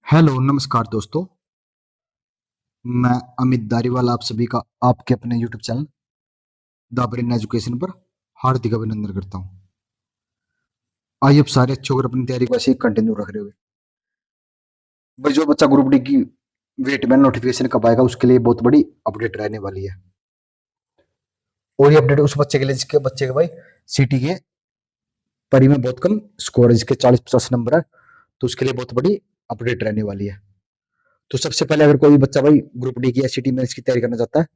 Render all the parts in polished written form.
Hello, नमस्कार दोस्तों। मैं अमित धारीवाल आप सभी का आपके अपने YouTube channel the brain education पर हार्दिक अभिनंदन करता हूं। आइए अब सारे अच्छे होकर अपनी तैयारी को ऐसे ही कंटिन्यू रख रहे हुए भाई, जो बच्चा ग्रुप डी की वेट में नोटिफिकेशन कब आएगा उसके लिए बहुत बड़ी अपडेट रहने वाली है। और ये अपडेट उस बच्चे के लिए जिसके बच्चे के भाई सिटी के परी में बहुत कम स्कोर है, जिसके 40-50 नंबर है, तो उसके लिए बहुत बड़ी अपडेट रहने वाली है। तो सबसे पहले अगर कोई बच्चा भाई ग्रुप डी की या सिटी में इसकी तैयारी करना चाहता है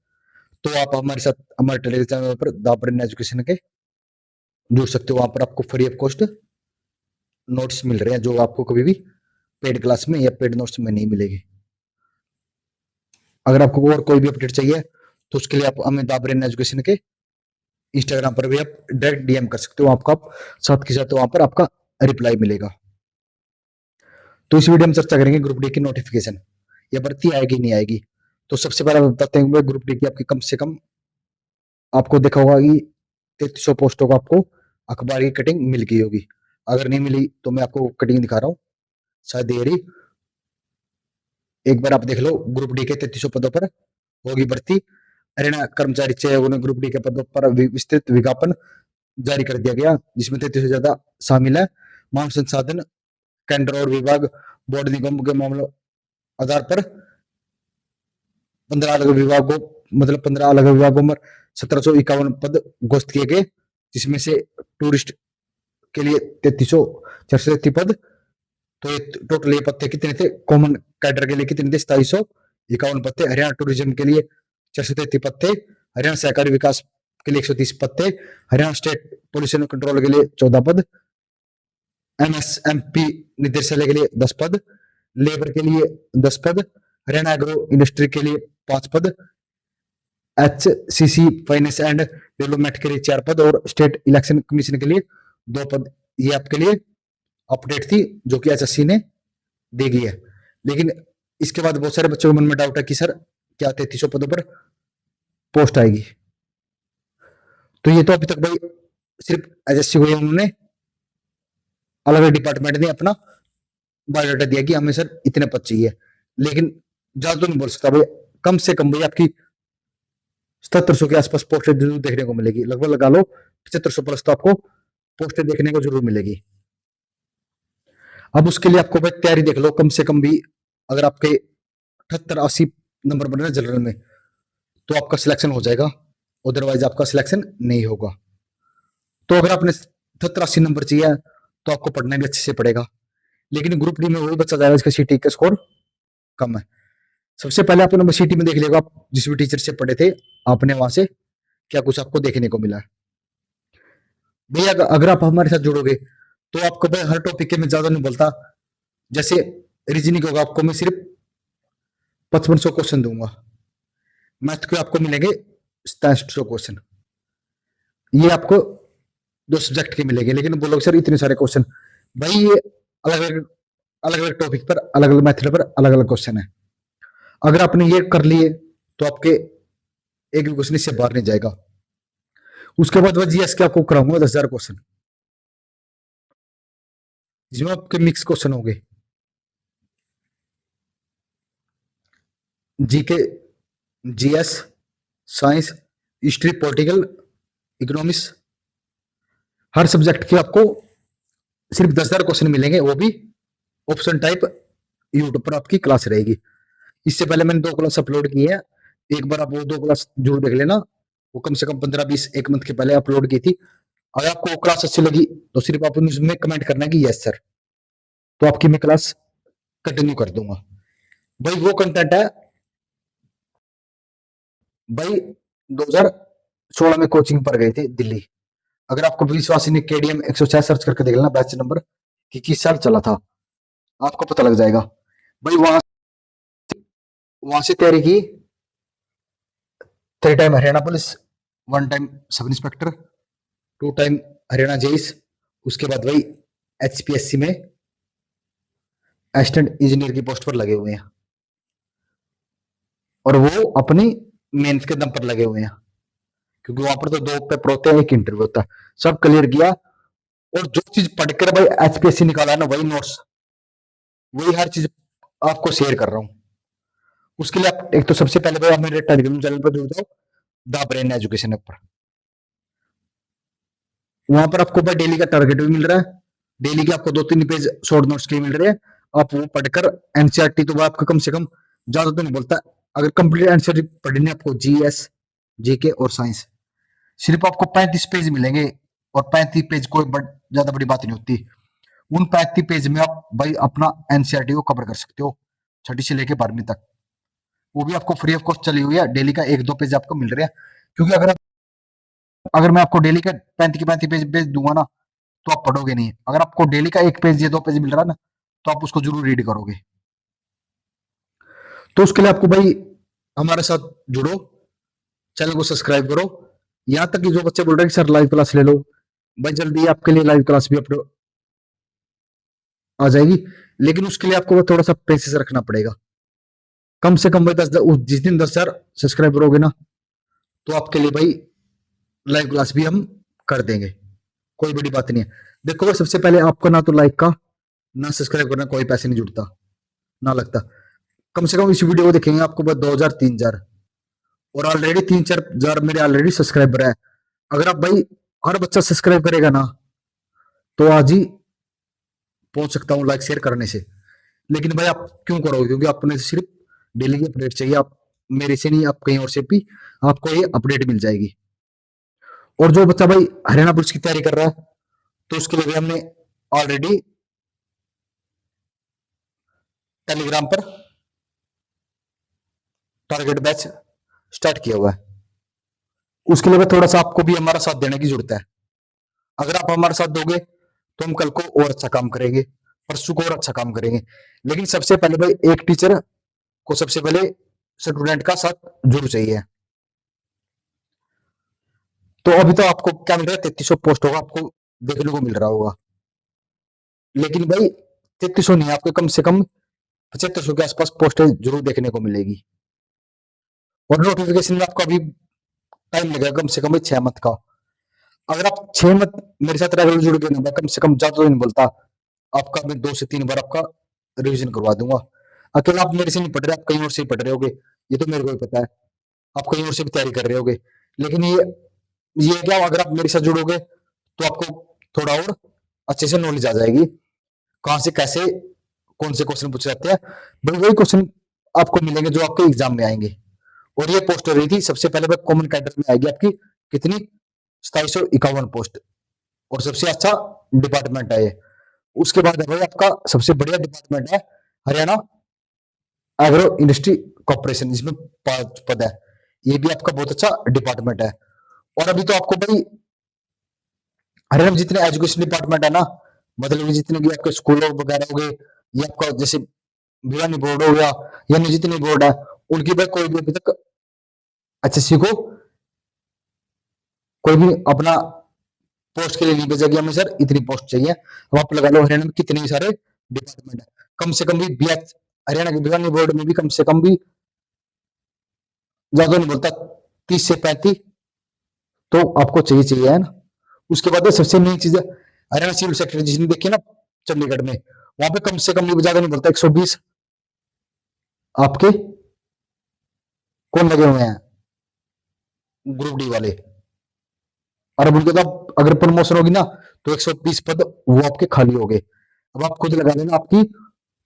तो आप हमारे साथ हमारे टेलीग्राम चैनल पर द ब्रेन एजुकेशन के जुड़ सकते हो। वहां पर आपको फ्री ऑफ कॉस्ट नोट्स मिल रहे हैं जो आपको कभी भी पेड क्लास में या पेड नोट्स में नहीं मिलेगी। अगर आपको और कोई भी अपडेट चाहिए तो उसके लिए आप हमें द ब्रेन एजुकेशन के इंस्टाग्राम पर भी आप डायरेक्ट डीएम कर सकते हो। आपको आप साथ के साथ वहां पर आपका रिप्लाई मिलेगा। तो इस वीडियो में चर्चा करेंगे ग्रुप डी की नोटिफिकेशन, या भर्ती आएगी नहीं आएगी। तो सबसे पहले बताते हैं ग्रुप डी की आपकी कम से कम आपको देखा होगा कि 3300 पोस्टों को आपको अखबार की कटिंग मिल गई होगी। अगर नहीं मिली तो मैं आपको कटिंग दिखा रहा हूँ, शायद ये रही। एक बार आप देख लो, ग्रुप डी के 3300 पदों पर होगी भर्ती। हरियाणा कर्मचारी चयन आयोग ने ग्रुप डी के पदों पर विस्तृत विज्ञापन जारी कर दिया गया, जिसमें 33 से ज्यादा शामिल है। मानव संसाधन केंद्र और विभाग बोर्ड निगम के मामलों आधार पर 15 अलग विभागों मतलब 15 अलग विभागों में 1751 पद घोषित किए गए, जिसमें से टूरिस्ट के लिए 33 पद। तो टोटल ये पद थे कितने थे? कॉमन कैडर के लिए कितने थे? 2751 पद थे। हरियाणा टूरिज्म के लिए 433 पद थे। हरियाणा सहकारी विकास के लिए 130 पद थे। हरियाणा स्टेट पोल्यूशन कंट्रोल के लिए 14 पद। एमएसएमपी निदेशालय के लिए 10 पद। लेबर के लिए 10 पद। हरियाणा एग्रो इंडस्ट्री के लिए 5 पद। एचसीसी फाइनेंस एंड डेवलपमेंट के लिए 4 पद और स्टेट इलेक्शन कमीशन के लिए 2 पद। ये आपके लिए अपडेट थी जो कि एसएससी ने देगी है। लेकिन इसके बाद बहुत सारे बच्चों के मन में डाउट है कि सर क्या 3300 पदों पर पोस्ट आएगी? तो ये तो अभी तक भाई सिर्फ एसएससी को उन्होंने अलग अलग डिपार्टमेंट ने अपना बायोडाटा दिया कि हमें सर इतने पद चाहिए, लेकिन ज्यादा तो नहीं बोल सकता भाई। कम से कम भाई आपकी 7700 के आसपास पोस्टें जरूर देखने को मिलेगी। लगभग लगा लो 7500 प्लस तो आपको पोस्टें देखने को जरूर मिलेगी। अब उसके लिए आपको भाई तैयारी देख लो, कम से कम भी अगर आपके 78-80 नंबर बने जनरल में तो आपका सिलेक्शन हो जाएगा, अदरवाइज आपका सिलेक्शन नहीं होगा। तो अगर आपने 78-80 नंबर चाहिए तो आपको पढ़ना भी अच्छे से पड़ेगा। लेकिन ग्रुप डी में वही बच्चा जाएगा जिसका सीटी का स्कोर कम है। सबसे पहले आपने नंबर सीटी में देख लेगा, आप जिस भी टीचर से पढ़े थे आपने वहां से क्या कुछ आपको देखने को मिला है। भैया अगर आप हमारे साथ जुड़ोगे तो आपको भाई हर टॉपिक के मैं ज्यादा नहीं बोलता। जैसे रीजनिंग होगा आपको मैं सिर्फ 5500 क्वेश्चन दूंगा। मैथ के आपको मिलेंगे 6700 क्वेश्चन। ये आपको 2 सब्जेक्ट के मिलेंगे। लेकिन बोलोगे सर इतने सारे क्वेश्चन, भाई ये अलग अलग टॉपिक पर अलग अलग मेथड पर अलग अलग क्वेश्चन है। अगर आपने ये कर लिए तो आपके एक भी क्वेश्चन इससे बाहर नहीं जाएगा। उसके बाद वह जीएस के आपको कराऊंगा 10,000 क्वेश्चन, जिसमें आपके मिक्स क्वेश्चन होंगे। GK, GS, science, history, political, economics, हर सब्जेक्ट के आपको सिर्फ 10,000 क्वेश्चन मिलेंगे, वो भी ऑप्शन टाइप। यूट्यूब पर आपकी क्लास रहेगी। इससे पहले मैंने 2 क्लास अपलोड की है, एक बार आप वो 2 क्लास जरूर देख लेना। वो कम से कम 15-20 एक मंथ के पहले अपलोड की थी। अगर आपको वो क्लास अच्छी लगी तो सिर्फ आप उसमें कमेंट करना है कि यस सर, तो आपकी मैं क्लास कंटिन्यू कर दूंगा। भाई वो कंटेंट है भाई 2016 में कोचिंग पर गए थे दिल्ली। अगर आपको विश्वास नहीं, केडीएम 106 सर्च करके देख लेना बैच नंबर कि किस साल चला था, आपको पता लग जाएगा। भाई वहां से तैयारी की 3 time Haryana police, 1 time sub inspector, 2 time Haryana JEs. उसके बाद वही एचपीएससी में असिस्टेंट इंजीनियर की पोस्ट पर लगे हुए हैं, और वो अपनी मेंस के दम पर लगे हुए हैं, क्योंकि वहां पर तो 2 पेपर होते हैं, एक इंटरव्यू होता है। सब क्लियर किया, और जो चीज पढ़कर भाई एचपीएससी निकाला ना, वही नोट्स, वही हर चीज आपको शेयर कर रहा हूँ। उसके लिए आप एक तो सबसे पहले भाई आप मेरे टेलीग्राम चैनल पर जुड़ जाओ, द ब्रेन एजुकेशन पर। वहां पर आपको भाई डेली का टारगेट भी मिल रहा है, डेली के आपको 2-3 पेज शॉर्ट नोट्स के मिल रहे हैं। आप वो पढ़कर एनसीईआरटी तो आपका कम से कम, ज्यादा तो नहीं बोलता, अगर कंप्लीट एनसीईआरटी पढ़नी है आपको, जीएस, जीके और साइंस, सिर्फ आपको 35 पेज मिलेंगे। और 35 पेज कोई ज्यादा बड़ी बात नहीं होती। उन 35 पेज में आप भाई अपना एनसीईआरटी को कवर कर सकते हो, छठी से लेके 12वीं तक। वो भी आपको फ्री ऑफ कॉस्ट चली हुई है, डेली का 1-2 पेज आपको मिल रहे हैं। क्योंकि अगर मैं आपको डेली का 35 के 35 पेज भेज दूंगा ना, तो आप पढ़ोगे नहीं। अगर आपको डेली का 1 पेज या 2 पेज मिल रहा है ना, तो आप उसको जरूर रीड करोगे। तो उसके लिए आपको भाई हमारे साथ जुड़ो, चैनल को सब्सक्राइब करो। यहाँ तक कि जो बच्चे बोल रहे हैं कि सर लाइव क्लास ले लो, भाई जल्दी आपके लिए लाइव क्लास भी अपलोड आ जाएगी। लेकिन उसके लिए आपको थोड़ा सा पेशेंस रखना पड़ेगा। कम से कम भाई जिस दिन 10,000 सब्सक्राइबर होगे ना, तो आपके लिए भाई लाइव क्लास भी हम कर देंगे, कोई बड़ी बात नहीं है। देखो भाई सबसे पहले आपका ना तो लाइक का ना सब्सक्राइब करना कोई पैसे नहीं जुड़ता ना लगता। कम से कम इस वीडियो को देखेंगे आपको बस 2,000-3,000, और ऑलरेडी 3-4 हजार मेरे ऑलरेडी सब्सक्राइबर है। अगर आप भाई हर बच्चा सब्सक्राइब करेगा ना, तो आज ही पहुंच सकता हूँ लाइक शेयर करने से। लेकिन भाई आप क्यों करोगे? क्योंकि अपने से सिर्फ डेली की अपडेट चाहिए। आप मेरे से नहीं, आप कहीं और से भी आपको ये अपडेट मिल जाएगी। और जो बच्चा भाई हरियाणा पुलिस की तैयारी कर रहा है, तो उसके लिए भी हमने ऑलरेडी टेलीग्राम पर टारगेट बैच स्टार्ट किया हुआ है। उसके लिए थोड़ा सा आपको भी हमारा साथ देने की जरूरत है। अगर आप हमारे साथ दोगे तो हम कल को और अच्छा काम करेंगे, परसों को और अच्छा काम करेंगे। लेकिन सबसे पहले भाई एक टीचर को सबसे पहले स्टूडेंट का साथ जरूर चाहिए। तो अभी तो आपको क्या मिल रहा है, 3300 पोस्ट होगा आपको देखने को मिल रहा होगा। लेकिन भाई 3300 नहीं, आपको कम से कम 7500 के आसपास पोस्टें जरूर देखने को मिलेगी। और नोटिफिकेशन में आपका अभी टाइम लगेगा कम से कम 6 मंथ का। अगर आप 6 मंथ मेरे साथ रेगुलर जुड़ गए ना, मैं कम से कम ज्यादा तो नहीं बोलता, आपका मैं 2 से 3 बार आपका रिवीजन करवा दूंगा। अकेला आप मेरे से नहीं पढ़ रहे, आप कहीं और से ही पढ़ रहे होगे, ये तो मेरे को ही पता है। आप कहीं और से भी तैयारी कर रहे होगे। लेकिन ये क्या, अगर आप मेरे साथ जुड़ोगे तो आपको थोड़ा और अच्छे से नॉलेज आ जाएगी, कहाँ से कैसे कौन से क्वेश्चन पूछे जाते हैं। भाई वही क्वेश्चन आपको मिलेंगे जो आपके एग्जाम में आएंगे। और ये पोस्ट हो रही थी सबसे पहले भाई कॉमन कैडर में आएगी आपकी कितनी, 2751 पोस्ट। और सबसे अच्छा डिपार्टमेंट है ये। उसके बाद है भाई आपका सबसे बढ़िया डिपार्टमेंट है हरियाणा एग्रो इंडस्ट्री कॉर्पोरेशन, जिसमें 5 पद है। ये भी आपका बहुत अच्छा डिपार्टमेंट है। और अभी तो आपको भाई हरियाणा में जितने एजुकेशन डिपार्टमेंट है ना, मतलब कि जितने भी आपके स्कूल वगैरह हो गए, ये आपका जैसे भिवानी बोर्ड हो गया, या अन्य जितने बोर्ड है, उनकी भाई कोई भी अभी तक एचएससी को कोई भी अपना पोस्ट के लिए नहीं भेजा कि हमें सर इतनी पोस्ट चाहिए। अब आप लगा लो हरियाणा में कितने सारे डिपार्टमेंट है, कम से कम भी बीएच हरियाणा के भिवानी बोर्ड में भी कम से कम भी, ज्यादा नहीं बोलता, 30 से 35 तो आपको चाहिए चाहिए है ना। उसके बाद सबसे मेन चीज है हरियाणा सिविल सेक्रेटरी, जिसने देखी ना चंडीगढ़ में, वहां पे कम से कम भी ज्यादा नहीं बोलता 120 आपके कौन लगे हुए हैं, ग्रुप डी वाले। और अब उनके तो अगर प्रमोशन होगी ना, तो 120 पद वो आपके खाली हो गए। अब आप खुद लगा लेना आपकी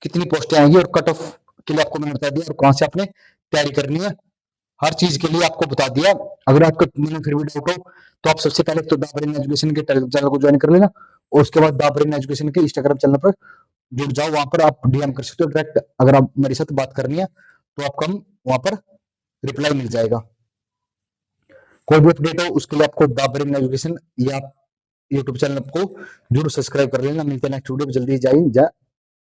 कितनी पोस्टें आएंगी, और कट ऑफ के लिए आपको मैंने बता दिया, और कहां से आपने तैयारी करनी है, हर चीज के लिए आपको बता दिया। अगर आपको मन में फिर भी डाउट हो, तो आप सबसे पहले तो दाबरिन एजुकेशन के टेलीग्राम चैनल को ज्वाइन कर लेना, और उसके बाद दाबरिन एजुकेशन के इंस्टाग्राम चैनल पर जुड़ जाओ। वहां पर आप डीएम कर सकते हो डायरेक्ट, अगर आप मेरे साथ बात करनी है तो आपको हम वहां पर रिप्लाई मिल जाएगा। कोई भी अपडेट हो उसके लिए आपको दाबरिन एजुकेशन या यूट्यूब चैनल को जरूर सब्सक्राइब कर लेना। मिलते हैं नेक्स्ट वीडियो में जल्दी। जय